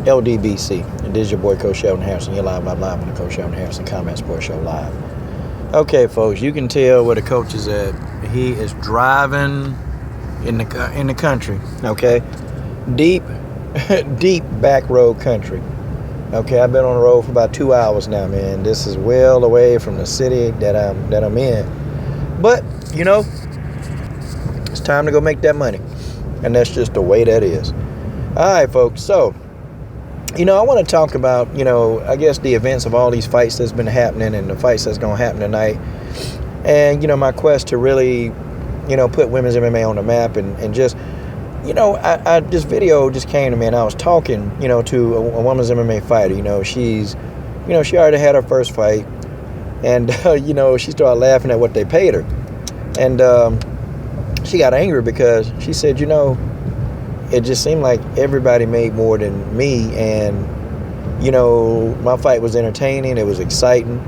LDBC. And this is your boy, Coach Sheldon Harrison. You're live on the Coach Sheldon Harrison Combat Sports Show live. Okay, folks, you can tell where the coach is at. He is driving in the country, okay? Deep back road country. Okay, I've been on the road for about 2 hours now, man. This is well away from the city that I'm in. But, you know, it's time to go make that money. And that's just the way that is. All right, folks. So, you know, I want to talk about, you know, I guess the events of all these fights that's been happening and the fights that's going to happen tonight. And, you know, my quest to really, you know, put women's MMA on the map and just, you know, this video just came to me and I was talking, you know, to a women's MMA fighter. You know, she already had her first fight and, you know, she started laughing at what they paid her. And she got angry because she said, you know, it just seemed like everybody made more than me, and you know, my fight was entertaining, it was exciting,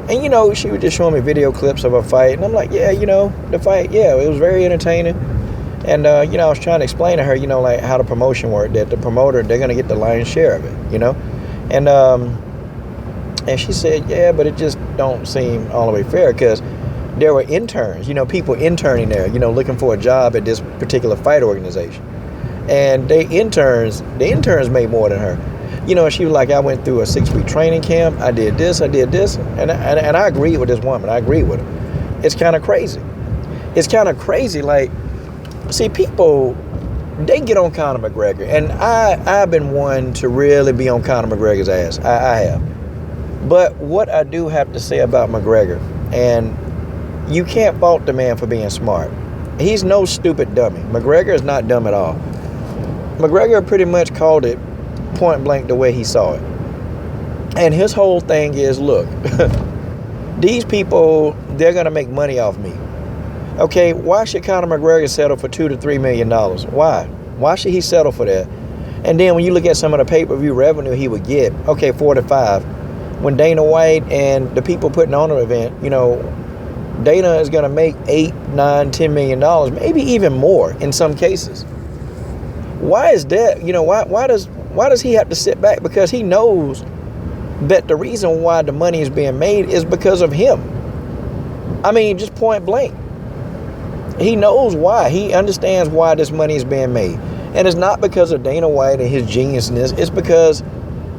and you know, she was just showing me video clips of her fight, and I'm like, yeah, you know, the fight, yeah, it was very entertaining, and you know, I was trying to explain to her, you know, like how the promotion worked, that the promoter, they're gonna get the lion's share of it, you know, and she said, yeah, but it just don't seem all the way fair because there were interns, you know, people interning there, you know, looking for a job at this particular fight organization. And the interns made more than her. You know, she was like, I went through a 6-week training camp. I did this. And I agreed with this woman. I agree with her. It's kind of crazy. It's kind of crazy. Like, see, people, they get on Conor McGregor. And I've been one to really be on Conor McGregor's ass. I have. But what I do have to say about McGregor, and you can't fault the man for being smart. He's no stupid dummy. McGregor is not dumb at all. McGregor pretty much called it point blank the way he saw it. And his whole thing is, look, these people, they're going to make money off me. Okay, why should Conor McGregor settle for $2 to $3 million? Why? Why should he settle for that? And then when you look at some of the pay-per-view revenue he would get, okay, 4 to 5. When Dana White and the people putting on the event, you know, Dana is going to make $8, $9, $10 million, maybe even more in some cases. Why is that? You know, why does he have to sit back? Because he knows that the reason why the money is being made is because of him. I mean, just point blank. He knows why. He understands why this money is being made. And it's not because of Dana White and his geniusness. It's because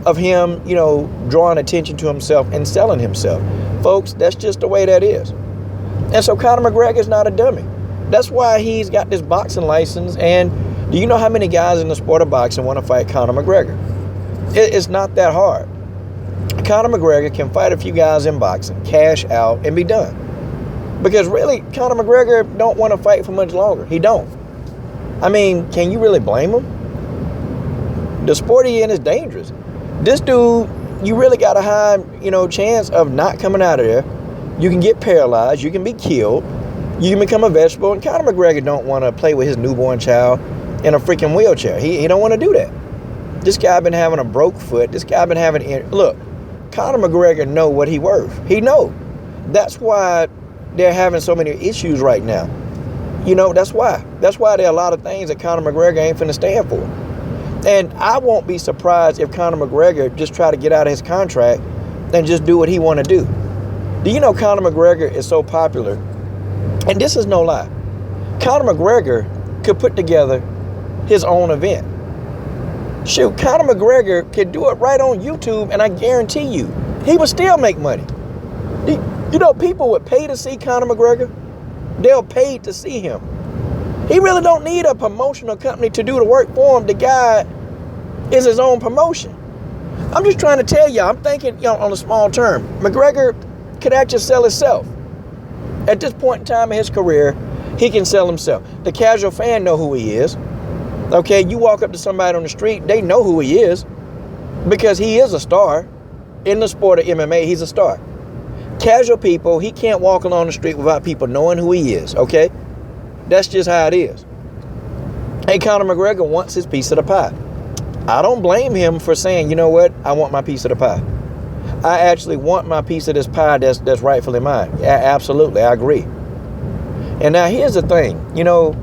of him, you know, drawing attention to himself and selling himself. Folks, that's just the way that is. And so Conor McGregor is not a dummy. That's why he's got this boxing license. And do you know how many guys in the sport of boxing want to fight Conor McGregor? It's not that hard. Conor McGregor can fight a few guys in boxing, cash out, and be done. Because really, Conor McGregor don't want to fight for much longer. He don't. I mean, can you really blame him? The sport he in is dangerous. This dude, you really got a high, you know, chance of not coming out of there. You can get paralyzed. You can be killed. You can become a vegetable. And Conor McGregor don't want to play with his newborn child in a freaking wheelchair. He don't want to do that. This guy been having a broke foot. This guy been having... Look, Conor McGregor know what he worth. He know. That's why they're having so many issues right now. You know, that's why. That's why there are a lot of things that Conor McGregor ain't finna stand for. And I won't be surprised if Conor McGregor just try to get out of his contract and just do what he want to do. Do you know Conor McGregor is so popular? And this is no lie. Conor McGregor could put together his own event. Shoot, Conor McGregor could do it right on YouTube, and I guarantee you, he would still make money. You know, people would pay to see Conor McGregor. They'll pay to see him. He really don't need a promotional company to do the work for him. The guy is his own promotion. I'm just trying to tell y'all, I'm thinking, you know, on a small term. McGregor could actually sell himself. At this point in time in his career, he can sell himself. The casual fan know who he is. Okay, you walk up to somebody on the street, they know who he is because he is a star. In the sport of MMA, he's a star. Casual people, he can't walk along the street without people knowing who he is, okay? That's just how it is. Hey, Conor McGregor wants his piece of the pie. I don't blame him for saying, you know what, I want my piece of the pie. I actually want my piece of this pie that's rightfully mine. Absolutely, I agree. And now here's the thing, you know,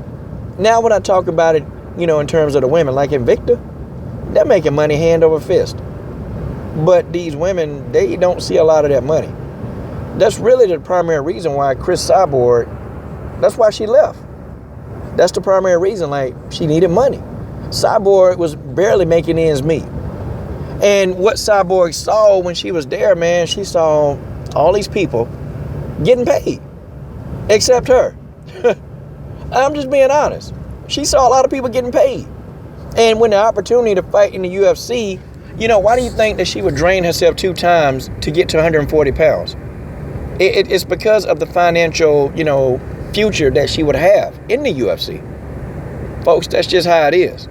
now when I talk about it, you know, in terms of the women, like Invicta, They're making money hand over fist. But these women, they don't see a lot of that money. That's really the primary reason why Cris Cyborg, that's why she left. That's the primary reason, like, she needed money. Cyborg was barely making ends meet. And what Cyborg saw when she was there, man, she saw all these people getting paid, except her. I'm just being honest. She saw a lot of people getting paid. And when the opportunity to fight in the UFC, why do you think that she would drain herself 2 times to get to 140 pounds? It's because of the financial, future that she would have in the UFC. Folks, that's just how it is.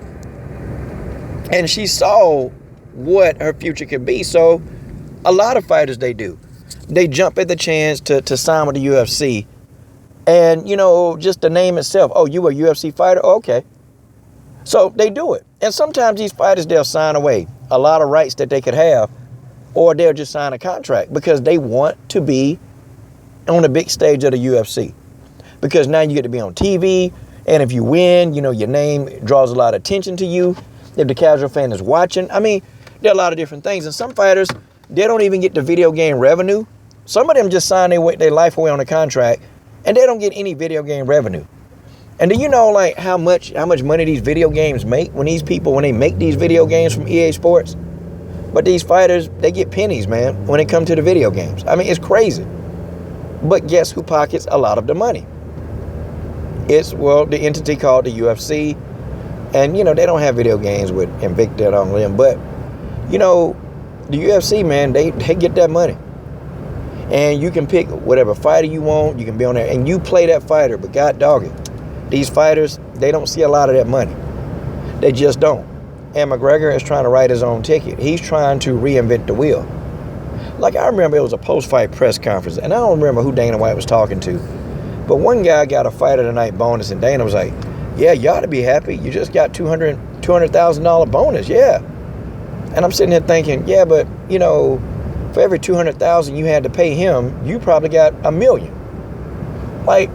And she saw what her future could be. So a lot of fighters, they do. They jump at the chance to sign with the UFC. And, just the name itself. Oh, you a UFC fighter? Oh, okay. So they do it. And sometimes these fighters, they'll sign away a lot of rights that they could have, or they'll just sign a contract because they want to be on the big stage of the UFC. Because now you get to be on TV, and if you win, your name draws a lot of attention to you. If the casual fan is watching, I mean, there are a lot of different things. And some fighters, they don't even get the video game revenue. Some of them just sign their life away on a contract, and they don't get any video game revenue. And do you know, like, how much money these video games make when they make these video games from EA Sports? But these fighters, they get pennies, man, when it comes to the video games. I mean, it's crazy. But guess who pockets a lot of the money? It's, the entity called the UFC. And, they don't have video games with Invicta on them. But, the UFC, man, they get that money. And you can pick whatever fighter you want. You can be on there and you play that fighter. But God dog it, these fighters, they don't see a lot of that money. They just don't. And McGregor is trying to write his own ticket. He's trying to reinvent the wheel. Like, I remember it was a post-fight press conference, and I don't remember who Dana White was talking to. But one guy got a fight of the night bonus, and Dana was like, yeah, you ought to be happy. You just got $200,000 bonus, yeah. And I'm sitting here thinking, yeah, but, for every $200,000 you had to pay him, you probably got $1 million. Like,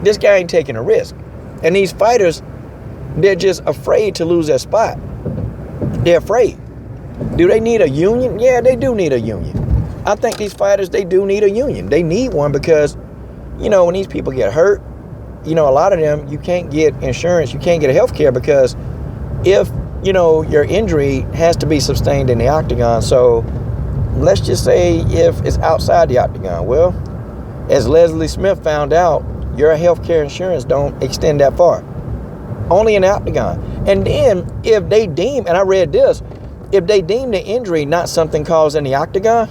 this guy ain't taking a risk. And these fighters, they're just afraid to lose their spot. They're afraid. Do they need a union? Yeah, they do need a union. I think these fighters, they do need a union. They need one because, when these people get hurt, a lot of them, you can't get insurance. You can't get health care because if, your injury has to be sustained in the octagon. So let's just say if it's outside the octagon. Well, as Leslie Smith found out, your health care insurance don't extend that far. Only in the octagon. And then if they deem, and I read this, if they deem the injury not something caused in the octagon,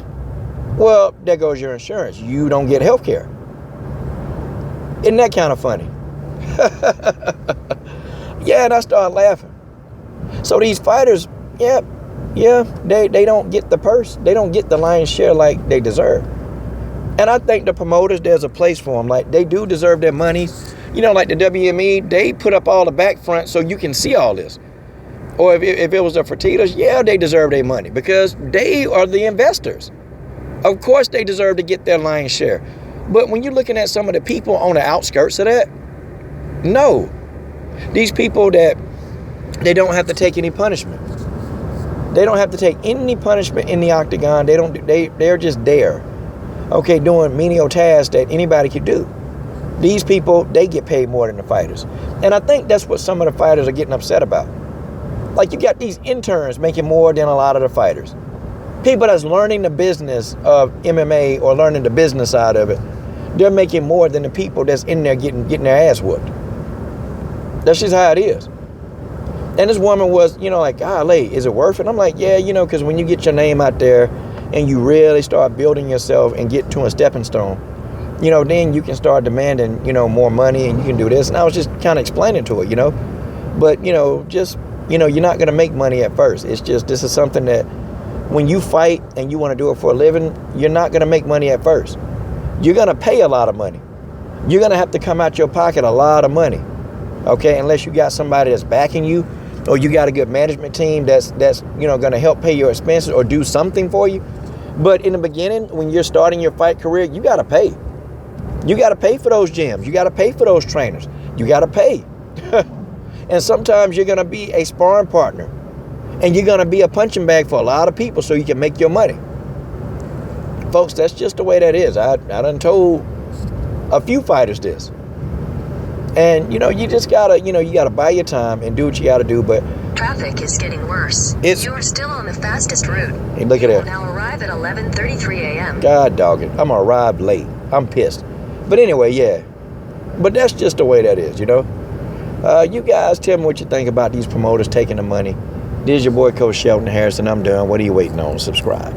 well, there goes your insurance. You don't get health care. Isn't that kind of funny? Yeah, and I started laughing. So these fighters, yeah, they don't get the purse. They don't get the lion's share like they deserve. And I think the promoters, there's a place for them. Like, they do deserve their money. Like the WME, they put up all the back front so you can see all this. Or if it was the Fertittas, yeah, they deserve their money because they are the investors. Of course, they deserve to get their lion's share. But when you're looking at some of the people on the outskirts of that, no. These people that they don't have to take any punishment. They don't have to take any punishment in the octagon. They're just there. Okay, doing menial tasks that anybody could do. These people, they get paid more than the fighters. And I think that's what some of the fighters are getting upset about. Like, you got these interns making more than a lot of the fighters. People that's learning the business of MMA or learning the business side of it, they're making more than the people that's in there getting their ass whooped. That's just how it is. And this woman was, like, golly, is it worth it? I'm like, yeah, because when you get your name out there and you really start building yourself and get to a stepping stone, then you can start demanding, more money and you can do this. And I was just kind of explaining to her, but, just, you're not going to make money at first. It's just, this is something that when you fight and you want to do it for a living, you're not going to make money at first. You're going to pay a lot of money. You're going to have to come out your pocket a lot of money. Okay, unless you got somebody that's backing you, or you got a good management team that's going to help pay your expenses or do something for you. But in the beginning, when you're starting your fight career, you got to pay. You got to pay for those gyms. You got to pay for those trainers. You got to pay. And sometimes you're going to be a sparring partner. And you're going to be a punching bag for a lot of people so you can make your money. Folks, that's just the way that is. I done told a few fighters this. And, you just got to, you got to buy your time and do what you got to do. But traffic is getting worse. You are still on the fastest route. Hey, look at that. Now arrive at 11:33 a.m. God dog it. I'm going to arrive late. I'm pissed. But anyway, yeah. But that's just the way that is, You guys tell me what you think about these promoters taking the money. This is your boy, Coach Shelton Harrison. I'm done. What are you waiting on? Subscribe.